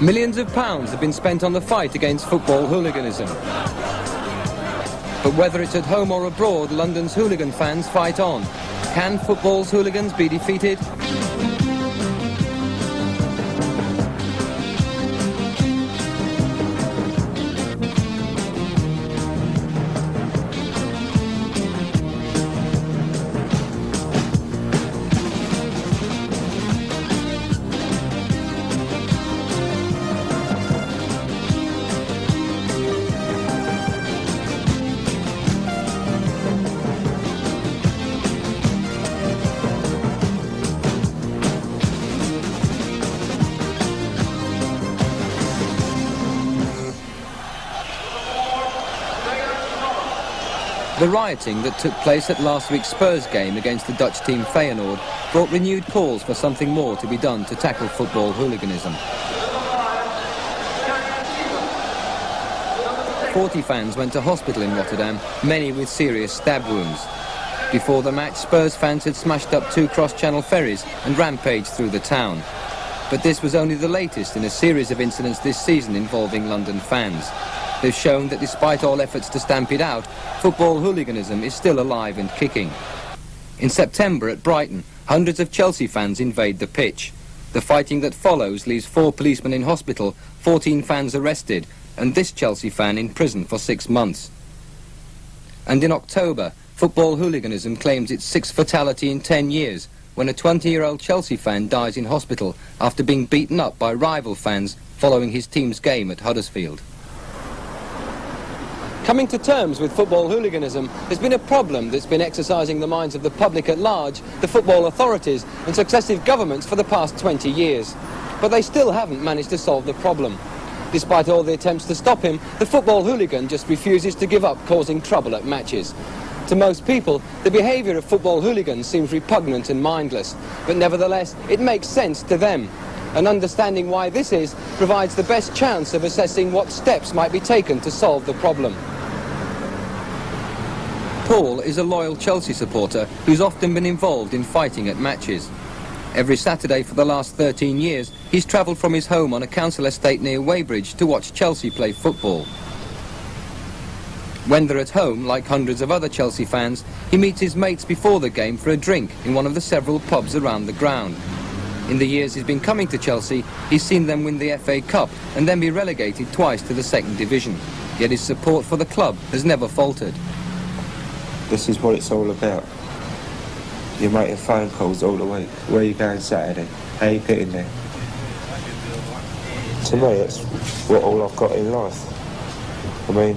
Millions of pounds have been spent on the fight against football hooliganism. But whether it's at home or abroad, London's hooligan fans fight on. Can football's hooligans be defeated? The rioting that took place at last week's Spurs game against the Dutch team Feyenoord brought renewed calls for something more to be done to tackle football hooliganism. 40 fans went to hospital in Rotterdam, many with serious stab wounds. Before the match, Spurs fans had smashed up 2 cross-channel ferries and rampaged through the town. But this was only the latest in a series of incidents this season involving London fans. They've shown that despite all efforts to stamp it out, football hooliganism is still alive and kicking. In September at Brighton, hundreds of Chelsea fans invade the pitch. The fighting that follows leaves 4 policemen in hospital, 14 fans arrested, and this Chelsea fan in prison for 6 months. And in October, football hooliganism claims its 6th fatality in 10 years, when a 20-year-old Chelsea fan dies in hospital after being beaten up by rival fans following his team's game at Huddersfield. Coming to terms with football hooliganism has been a problem that's been exercising the minds of the public at large, the football authorities and successive governments for the past 20 years. But they still haven't managed to solve the problem. Despite all the attempts to stop him, the football hooligan just refuses to give up causing trouble at matches. To most people, the behaviour of football hooligans seems repugnant and mindless, but nevertheless, it makes sense to them. And understanding why this is provides the best chance of assessing what steps might be taken to solve the problem. Paul is a loyal Chelsea supporter who's often been involved in fighting at matches. Every Saturday for the last 13 years, he's travelled from his home on a council estate near Weybridge to watch Chelsea play football. When they're at home, like hundreds of other Chelsea fans, he meets his mates before the game for a drink in one of the several pubs around the ground. In the years he's been coming to Chelsea, he's seen them win the FA Cup and then be relegated twice to the 2nd division. Yet his support for the club has never faltered. This is what it's all about. You're making phone calls all the week. Where are you going Saturday? How are you getting there? To me, it's all I've got in life. I mean,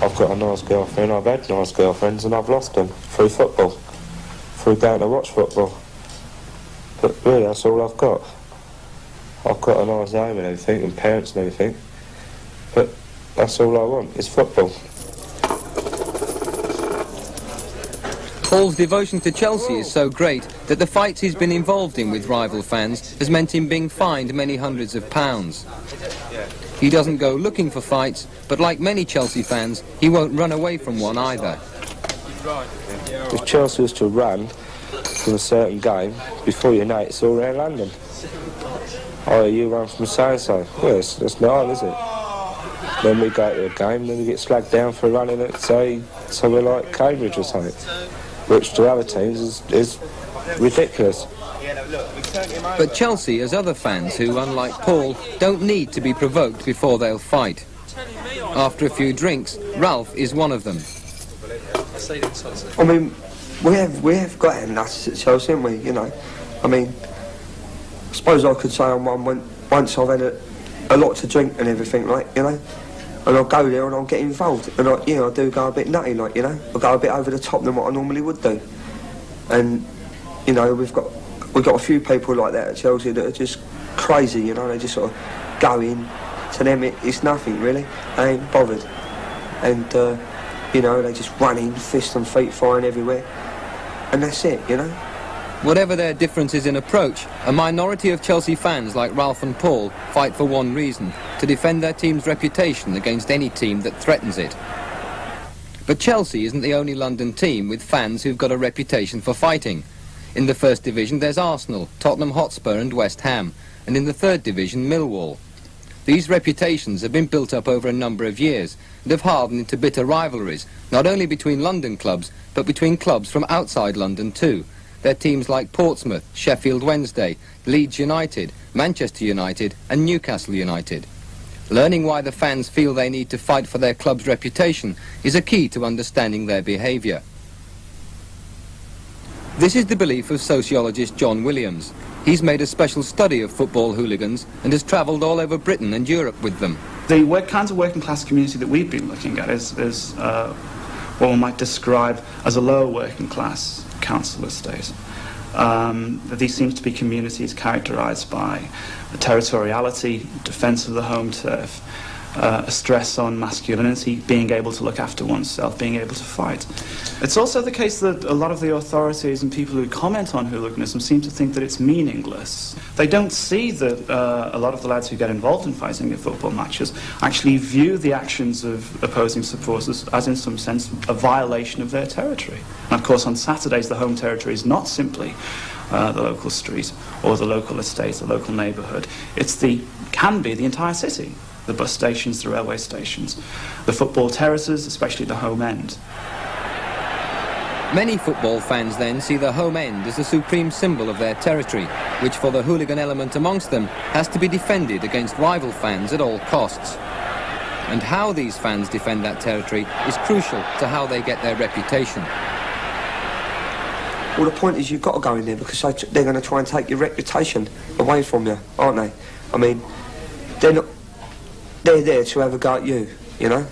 I've got a nice girlfriend, I've had nice girlfriends, and I've lost them through football, through going to watch football. But really, that's all I've got. I've got a nice home and everything, and parents and everything. But that's all I want, is football. Paul's devotion to Chelsea is so great that the fights he's been involved in with rival fans has meant him being fined many hundreds of pounds. He doesn't go looking for fights, but like many Chelsea fans, he won't run away from one either. If Chelsea was to run from a certain game, before you know it, it's all around London. Oh, you run from so-and-so. Well, that's not on, is it? Then we go to a game, then we get slagged down for running at, say, somewhere like Cambridge or something, which to other teams is ridiculous. But Chelsea has other fans who, unlike Paul, don't need to be provoked before they'll fight. After a few drinks, Ralph is one of them. I mean, we have got our nuts at Chelsea, haven't we, you know? I mean, I suppose I could say on one once I've had a lot to drink and everything, like, you know? And I'll go there and I'll get involved. And I do go a bit nutty, like, you know? I'll go a bit over the top than what I normally would do. And, you know, we've got a few people like that at Chelsea that are just crazy, you know? They just sort of go in. To them, it's nothing, really. They ain't bothered. And, you know, they just run in, fist and feet flying everywhere. And that's it, you know? Whatever their differences in approach, a minority of Chelsea fans like Ralph and Paul fight for one reason: to defend their team's reputation against any team that threatens it. But Chelsea isn't the only London team with fans who've got a reputation for fighting. In the First Division there's Arsenal, Tottenham Hotspur and West Ham, and in the Third Division Millwall. These reputations have been built up over a number of years and have hardened into bitter rivalries, not only between London clubs, but between clubs from outside London too. They're teams like Portsmouth, Sheffield Wednesday, Leeds United, Manchester United and Newcastle United. Learning why the fans feel they need to fight for their club's reputation is a key to understanding their behaviour. This is the belief of sociologist John Williams. He's made a special study of football hooligans and has travelled all over Britain and Europe with them. The kinds of working class community that we've been looking at is what one might describe as a lower working class council estate. These seem to be communities characterised by territoriality, defence of the home turf, a stress on masculinity, being able to look after oneself, being able to fight. It's also the case that a lot of the authorities and people who comment on hooliganism seem to think that it's meaningless. They don't see that a lot of the lads who get involved in fighting at football matches actually view the actions of opposing supporters as in some sense a violation of their territory. And of course on Saturdays the home territory is not simply the local street or the local estate, the local neighbourhood. Can be the entire city. The bus stations, the railway stations, the football terraces, especially the home end. Many football fans then see the home end as the supreme symbol of their territory, which for the hooligan element amongst them has to be defended against rival fans at all costs. And how these fans defend that territory is crucial to how they get their reputation. Well, the point is you've got to go in there because they're going to try and take your reputation away from you, aren't they? I mean, they're there to have a go at you, you know?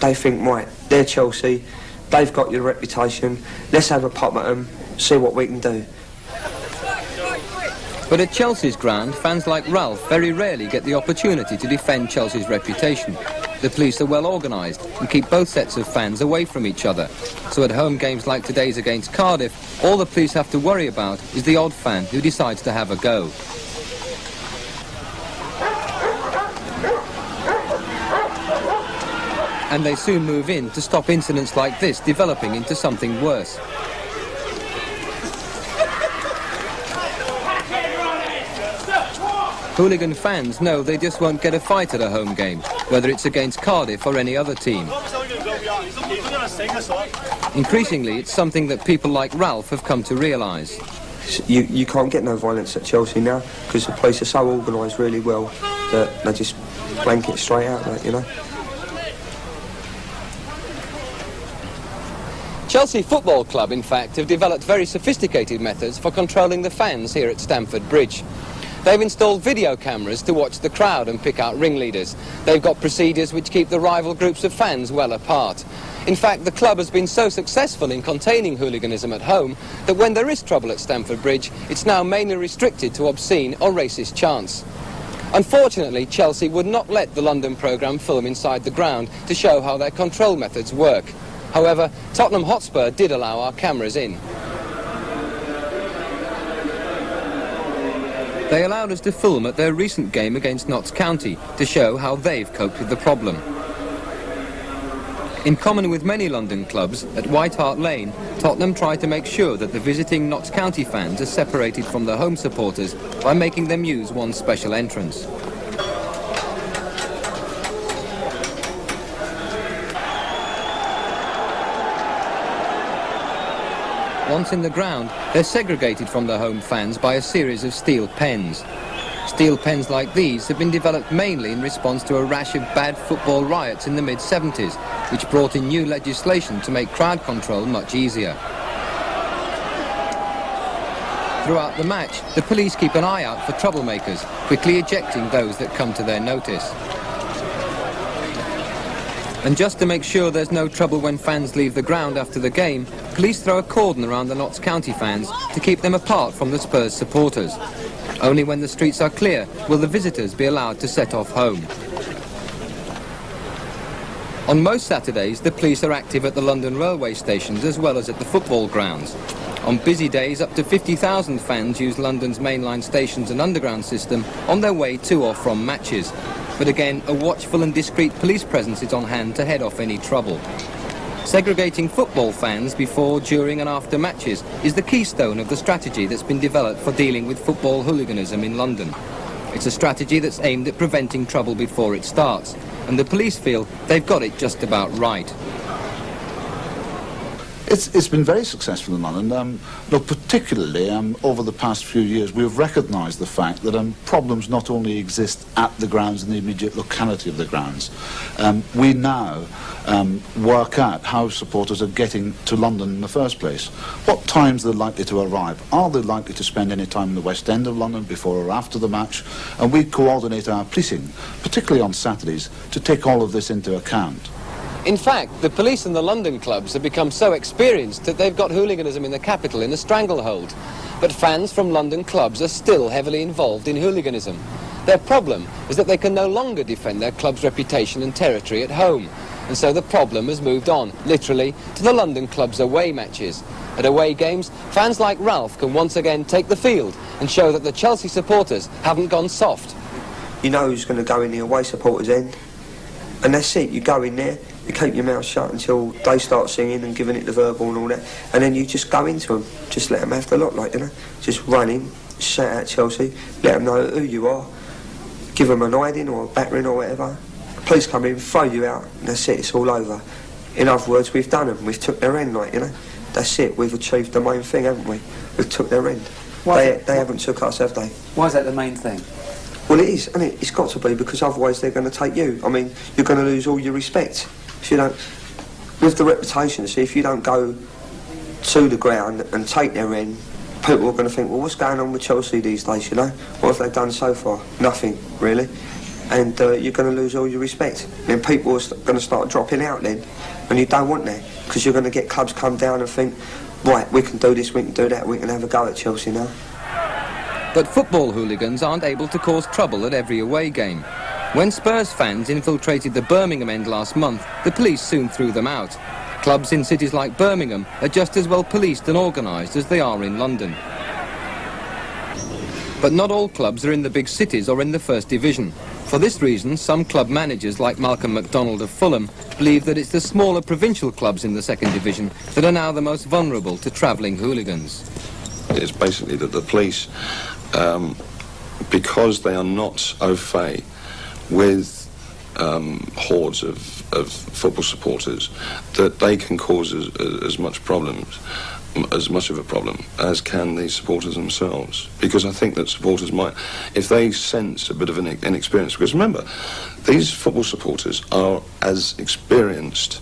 They think, right, they're Chelsea, they've got your reputation, let's have a pop at them, see what we can do. But at Chelsea's ground, fans like Ralph very rarely get the opportunity to defend Chelsea's reputation. The police are well organised and keep both sets of fans away from each other. So at home games like today's against Cardiff, all the police have to worry about is the odd fan who decides to have a go. And they soon move in to stop incidents like this developing into something worse. Hooligan fans know they just won't get a fight at a home game, whether it's against Cardiff or any other team. Increasingly, it's something that people like Ralph have come to realise. You can't get no violence at Chelsea now because the police are so organised really well that they just blank it straight out, like, you know. Chelsea Football Club, in fact, have developed very sophisticated methods for controlling the fans here at Stamford Bridge. They've installed video cameras to watch the crowd and pick out ringleaders. They've got procedures which keep the rival groups of fans well apart. In fact, the club has been so successful in containing hooliganism at home that when there is trouble at Stamford Bridge, it's now mainly restricted to obscene or racist chants. Unfortunately, Chelsea would not let the London programme film inside the ground to show how their control methods work. However, Tottenham Hotspur did allow our cameras in. They allowed us to film at their recent game against Notts County to show how they've coped with the problem. In common with many London clubs, at White Hart Lane, Tottenham tried to make sure that the visiting Notts County fans are separated from the home supporters by making them use one special entrance. Once in the ground, they're segregated from the home fans by a series of steel pens. Steel pens like these have been developed mainly in response to a rash of bad football riots in the mid-70s, which brought in new legislation to make crowd control much easier. Throughout the match, the police keep an eye out for troublemakers, quickly ejecting those that come to their notice. And just to make sure there's no trouble when fans leave the ground after the game, police throw a cordon around the Notts County fans to keep them apart from the Spurs supporters. Only when the streets are clear will the visitors be allowed to set off home. On most Saturdays, the police are active at the London railway stations as well as at the football grounds. On busy days, up to 50,000 fans use London's mainline stations and underground system on their way to or from matches. But again, a watchful and discreet police presence is on hand to head off any trouble. Segregating football fans before, during and after matches is the keystone of the strategy that's been developed for dealing with football hooliganism in London. It's a strategy that's aimed at preventing trouble before it starts, and the police feel they've got it just about right. It's been very successful in London. Look, particularly over the past few years, we've recognised the fact that problems not only exist at the grounds in the immediate locality of the grounds. We now work out how supporters are getting to London in the first place. What times they're likely to arrive. Are they likely to spend any time in the West End of London before or after the match? And we coordinate our policing, particularly on Saturdays, to take all of this into account. In fact, the police and the London clubs have become so experienced that they've got hooliganism in the capital in a stranglehold. But fans from London clubs are still heavily involved in hooliganism. Their problem is that they can no longer defend their club's reputation and territory at home. And so the problem has moved on, literally, to the London club's away matches. At away games, fans like Ralph can once again take the field and show that the Chelsea supporters haven't gone soft. You know who's going to go in the away supporters' end. And that's it, you go in there, you keep your mouth shut until they start singing and giving it the verbal and all that, and then you just go into them, just let them have the lot, like, you know, just run in, shout out Chelsea, let them know who you are, give them an hiding or a battering or whatever, police come in, throw you out, and that's it, it's all over. In other words, we've done them, we've took their end, like, you know, that's it, we've achieved the main thing, haven't we? We've took their end. They haven't took us, have they? Why is that the main thing? Well, it is, and it's got to be, because otherwise they're going to take you. I mean, you're going to lose all your respect. If you don't, with the reputation, see, if you don't go to the ground and take their end, people are going to think, well, what's going on with Chelsea these days, you know? What have they done so far? Nothing, really. And you're going to lose all your respect. Then people are going to start dropping out then, and you don't want that, because you're going to get clubs come down and think, right, we can do this, we can do that, we can have a go at Chelsea now. But football hooligans aren't able to cause trouble at every away game. When Spurs fans infiltrated the Birmingham end last month, the police soon threw them out. Clubs in cities like Birmingham are just as well policed and organised as they are in London. But not all clubs are in the big cities or in the First Division. For this reason, some club managers like Malcolm MacDonald of Fulham believe that it's the smaller provincial clubs in the Second Division that are now the most vulnerable to travelling hooligans. It's basically that the police, because they are not au fait with hordes of football supporters, that they can cause as much of a problem as can the supporters themselves. Because I think that supporters might, if they sense a bit of an inexperience, because remember, these football supporters are as experienced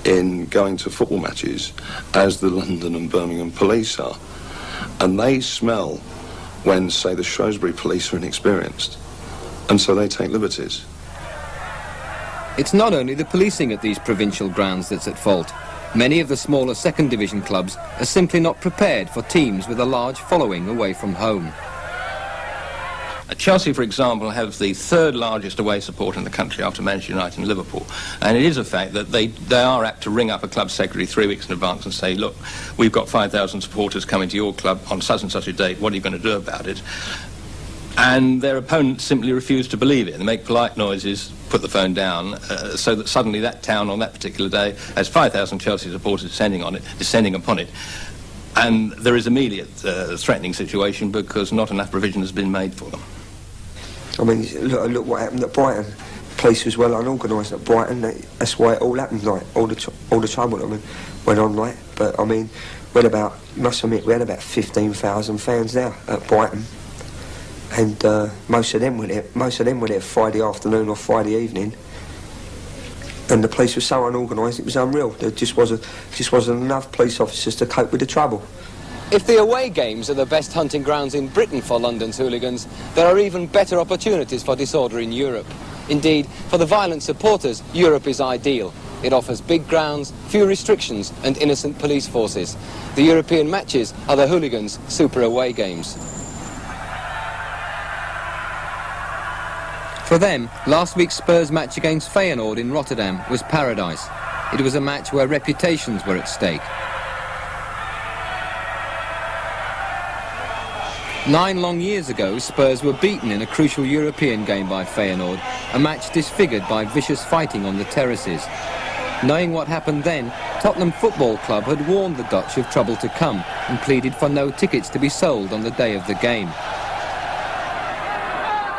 in going to football matches as the London and Birmingham police are. And they smell when, say, the Shrewsbury police are inexperienced. And so they take liberties. It's not only the policing at these provincial grounds that's at fault. Many of the smaller Second Division clubs are simply not prepared for teams with a large following away from home. Chelsea, for example, have the third largest away support in the country after Manchester United and Liverpool. And it is a fact that they are apt to ring up a club secretary 3 weeks in advance and say, look, we've got 5,000 supporters coming to your club on such and such a date, what are you going to do about it? And their opponents simply refuse to believe it. They make polite noises, put the phone down, so that suddenly that town on that particular day has 5,000 Chelsea supporters descending upon it. And there is immediate threatening situation because not enough provision has been made for them. I mean, look what happened at Brighton. The police was well unorganised at Brighton. That's why it all happened, like, all the trouble, I mean, went on, like. But, I mean, we had about 15,000 fans there at Brighton. And most of them were there Friday afternoon or Friday evening. And the police was so unorganised, it was unreal. There just wasn't enough police officers to cope with the trouble. If the away games are the best hunting grounds in Britain for London's hooligans, there are even better opportunities for disorder in Europe. Indeed, for the violent supporters, Europe is ideal. It offers big grounds, few restrictions and innocent police forces. The European matches are the hooligans' super away games. For them, last week's Spurs match against Feyenoord in Rotterdam was paradise. It was a match where reputations were at stake. 9 long years ago, Spurs were beaten in a crucial European game by Feyenoord, a match disfigured by vicious fighting on the terraces. Knowing what happened then, Tottenham Football Club had warned the Dutch of trouble to come and pleaded for no tickets to be sold on the day of the game.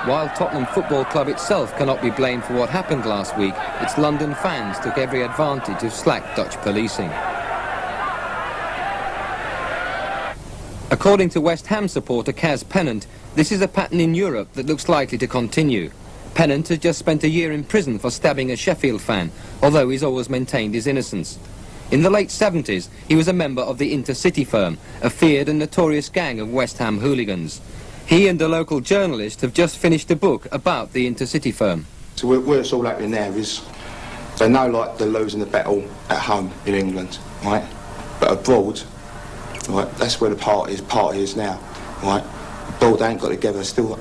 While Tottenham Football Club itself cannot be blamed for what happened last week, its London fans took every advantage of slack Dutch policing. According to West Ham supporter Kaz Pennant, this is a pattern in Europe that looks likely to continue. Pennant has just spent a year in prison for stabbing a Sheffield fan, although he's always maintained his innocence. In the late 70s, he was a member of the Intercity firm, a feared and notorious gang of West Ham hooligans. He and a local journalist have just finished a book about the Intercity firm. So where it's all happening there is, they know like they're losing the battle at home in England, right? But abroad, right, that's where the party is now, right? Abroad they ain't got together, still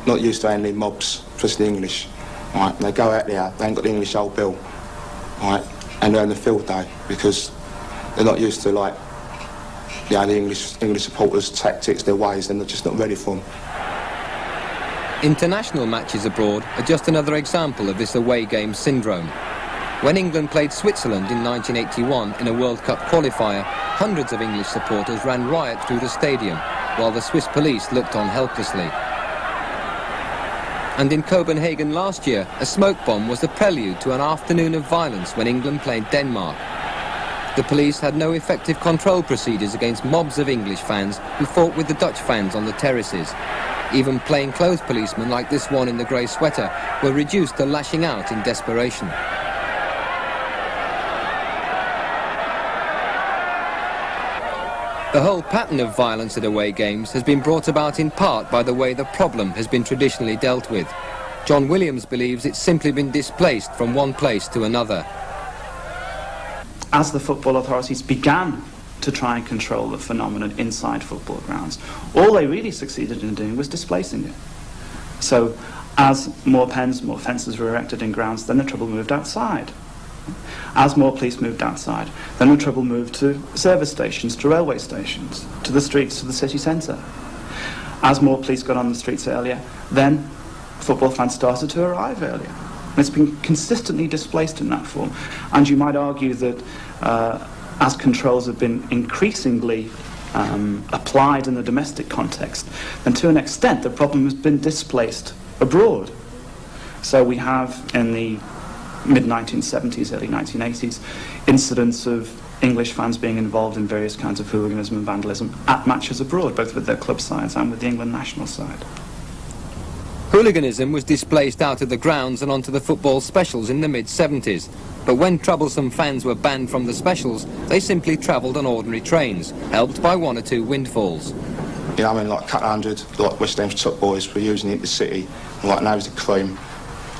not used to handling mobs, especially the English, right? And they go out there, they ain't got the English old bill, right? And they're on the field day because they're not used to like, you know, the English supporters' tactics, their ways, and they're just not ready for them. International matches abroad are just another example of this away game syndrome. When England played Switzerland in 1981 in a World Cup qualifier, hundreds of English supporters ran riot through the stadium, while the Swiss police looked on helplessly. And in Copenhagen last year, a smoke bomb was the prelude to an afternoon of violence when England played Denmark. The police had no effective control procedures against mobs of English fans who fought with the Dutch fans on the terraces. Even plainclothes policemen like this one in the grey sweater were reduced to lashing out in desperation. The whole pattern of violence at away games has been brought about in part by the way the problem has been traditionally dealt with. John Williams believes it's simply been displaced from one place to another. As the football authorities began to try and control the phenomenon inside football grounds, all they really succeeded in doing was displacing it. So as more pens, more fences were erected in grounds, then the trouble moved outside. As more police moved outside, then the trouble moved to service stations, to railway stations, to the streets, to the city centre. As more police got on the streets earlier, then football fans started to arrive earlier. And it's been consistently displaced in that form. And you might argue that as controls have been increasingly applied in the domestic context, then to an extent the problem has been displaced abroad. So we have in the mid-1970s, early 1980s, incidents of English fans being involved in various kinds of hooliganism and vandalism at matches abroad, both with their club sides and with the England national side. Hooliganism was displaced out of the grounds and onto the football specials in the mid-70s. But when troublesome fans were banned from the specials, they simply travelled on ordinary trains, helped by one or two windfalls. You know, I mean, like a couple hundred, like West Ham's top boys were using it in the city, and like now was the cream,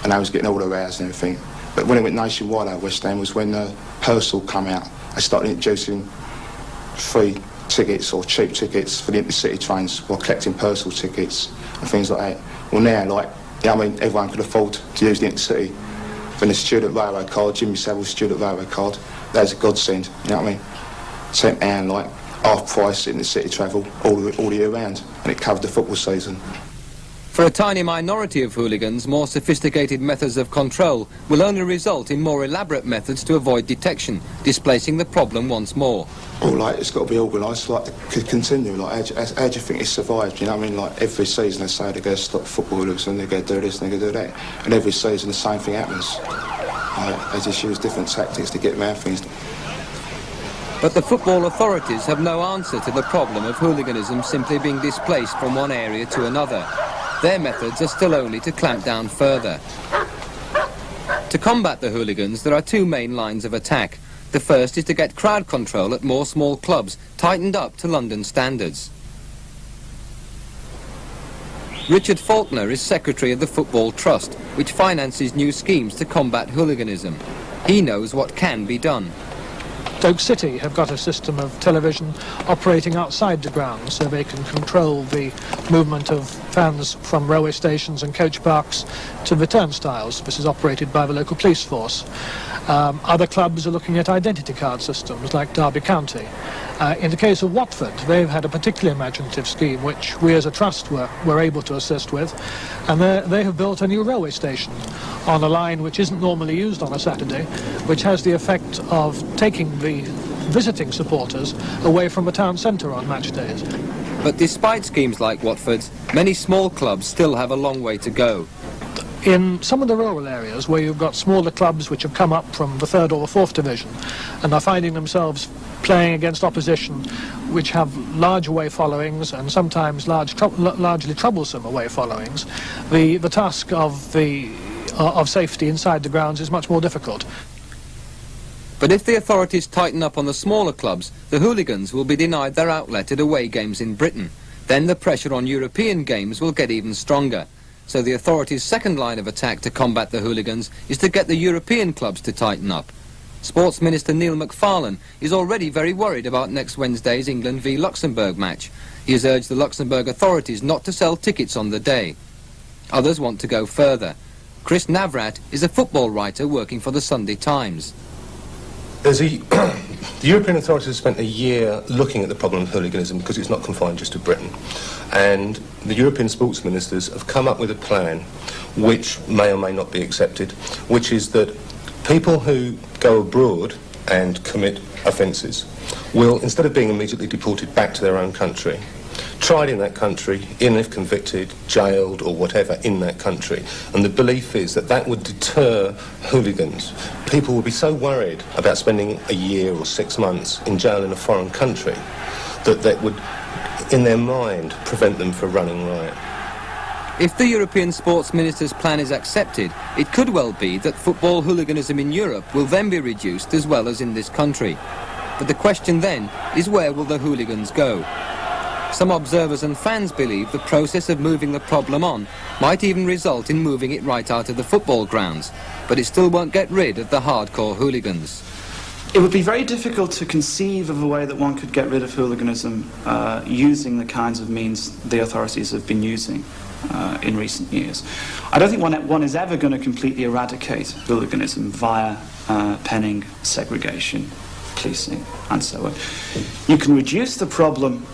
and now was getting all the rows and everything. But when it went nationwide at West Ham was when Purcell come out. They started introducing free tickets or cheap tickets for the intercity trains while collecting Purcell tickets and things like that. Well now, like, you know, I mean, everyone could afford to use the intercity. Then the student railway card, Jimmy Savile's student railway card, that was a godsend, you know what I mean? £10, like, half price in the city travel all the year round, and it covered the football season. For a tiny minority of hooligans, more sophisticated methods of control will only result in more elaborate methods to avoid detection, displacing the problem once more. Well, like, it's got to be organised, like, to continue. Like, how do you think it survived? You know what I mean? Like, every season they say they're going to stop footballers and they're going to do this and they're going to do that. And every season the same thing happens. Like, they just use different tactics to get around things. But the football authorities have no answer to the problem of hooliganism simply being displaced from one area to another. Their methods are still only to clamp down further. To combat the hooligans, there are two main lines of attack. The first is to get crowd control at more small clubs, tightened up to London standards. Richard Faulkner is secretary of the Football Trust, which finances new schemes to combat hooliganism. He knows what can be done. Stoke City have got a system of television operating outside the ground, so they can control the movement of fans from railway stations and coach parks to the turnstiles. This is operated by the local police force. Other clubs are looking at identity card systems like Derby County. In the case of Watford, they've had a particularly imaginative scheme which we as a trust were able to assist with, and they have built a new railway station on a line which isn't normally used on a Saturday, which has the effect of taking the visiting supporters away from the town centre on match days. But despite schemes like Watford's, many small clubs still have a long way to go. In some of the rural areas where you've got smaller clubs which have come up from the 3rd or the 4th division and are finding themselves playing against opposition which have large away followings and sometimes largely troublesome away followings, the task of safety inside the grounds is much more difficult. But if the authorities tighten up on the smaller clubs, the hooligans will be denied their outlet at away games in Britain. Then the pressure on European games will get even stronger. So the authorities' second line of attack to combat the hooligans is to get the European clubs to tighten up. Sports Minister Neil McFarlane is already very worried about next Wednesday's England v Luxembourg match. He has urged the Luxembourg authorities not to sell tickets on the day. Others want to go further. Chris Navrat is a football writer working for the Sunday Times. The European authorities have spent a year looking at the problem of hooliganism because it's not confined just to Britain. And the European sports ministers have come up with a plan which may or may not be accepted, which is that people who go abroad and commit offences will, instead of being immediately deported back to their own country, tried in that country, even if convicted, jailed or whatever in that country. And the belief is that that would deter hooligans. People would be so worried about spending a year or 6 months in jail in a foreign country that that would, in their mind, prevent them from running riot. If the European sports minister's plan is accepted, it could well be that football hooliganism in Europe will then be reduced as well as in this country. But the question then is, where will the hooligans go? Some observers and fans believe the process of moving the problem on might even result in moving it right out of the football grounds, but it still won't get rid of the hardcore hooligans. It would be very difficult to conceive of a way that one could get rid of hooliganism using the kinds of means the authorities have been using in recent years. I don't think one is ever going to completely eradicate hooliganism via penning, segregation, policing, and so on. You can reduce the problem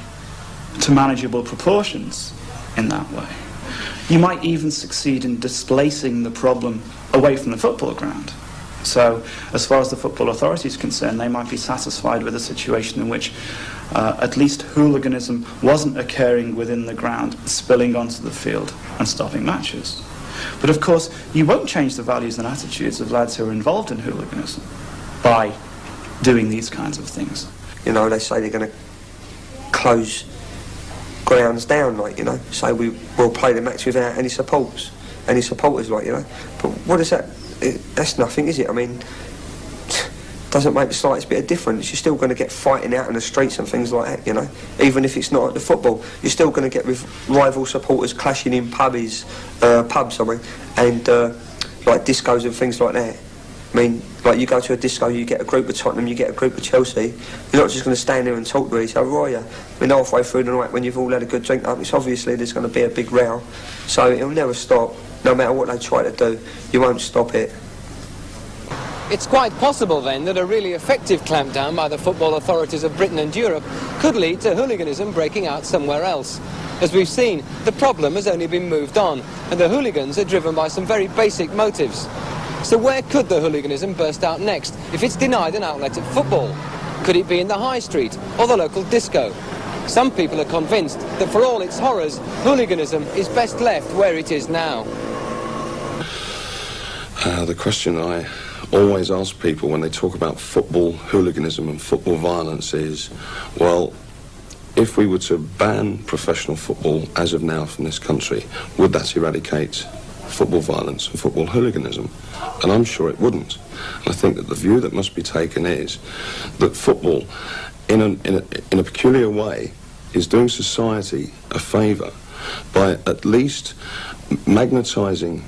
to manageable proportions in that way. You might even succeed in displacing the problem away from the football ground. So, as far as the football authority is concerned, they might be satisfied with a situation in which at least hooliganism wasn't occurring within the ground, spilling onto the field and stopping matches. But of course, you won't change the values and attitudes of lads who are involved in hooliganism by doing these kinds of things. You know, they say they're going to close grounds down, like, you know, say we'll play the match without any supporters, like, you know. But what is that? That's nothing, is it? I mean, doesn't make the slightest bit of difference. You're still going to get fighting out in the streets and things like that, you know. Even if it's not at the football, you're still going to get with rival supporters clashing in pubs, and like discos and things like that. I mean, like, you go to a disco, you get a group of Tottenham, you get a group of Chelsea. You're not just going to stand there and talk to each other, are you? I mean, halfway through the night, when you've all had a good drink up, it's obviously there's going to be a big row. So it'll never stop. No matter what they try to do, you won't stop it. It's quite possible then that a really effective clampdown by the football authorities of Britain and Europe could lead to hooliganism breaking out somewhere else. As we've seen, the problem has only been moved on, and the hooligans are driven by some very basic motives. So where could the hooliganism burst out next if it's denied an outlet at football? Could it be in the high street or the local disco? Some people are convinced that for all its horrors, hooliganism is best left where it is now. The question I always ask people when they talk about football hooliganism and football violence is, well, if we were to ban professional football as of now from this country, would that eradicate football violence and football hooliganism? And I'm sure it wouldn't. And I think that the view that must be taken is that football, in a peculiar way, is doing society a favour by at least magnetising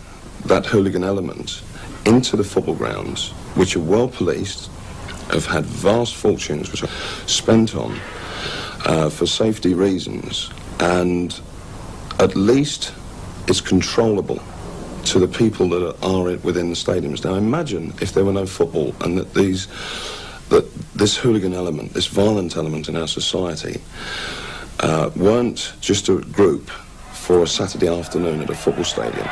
that hooligan element into the football grounds, which are well policed, have had vast fortunes which are spent on for safety reasons, and at least it's controllable to the people that are within the stadiums. Now imagine if there were no football and that this hooligan element, this violent element in our society weren't just a group for a Saturday afternoon at a football stadium.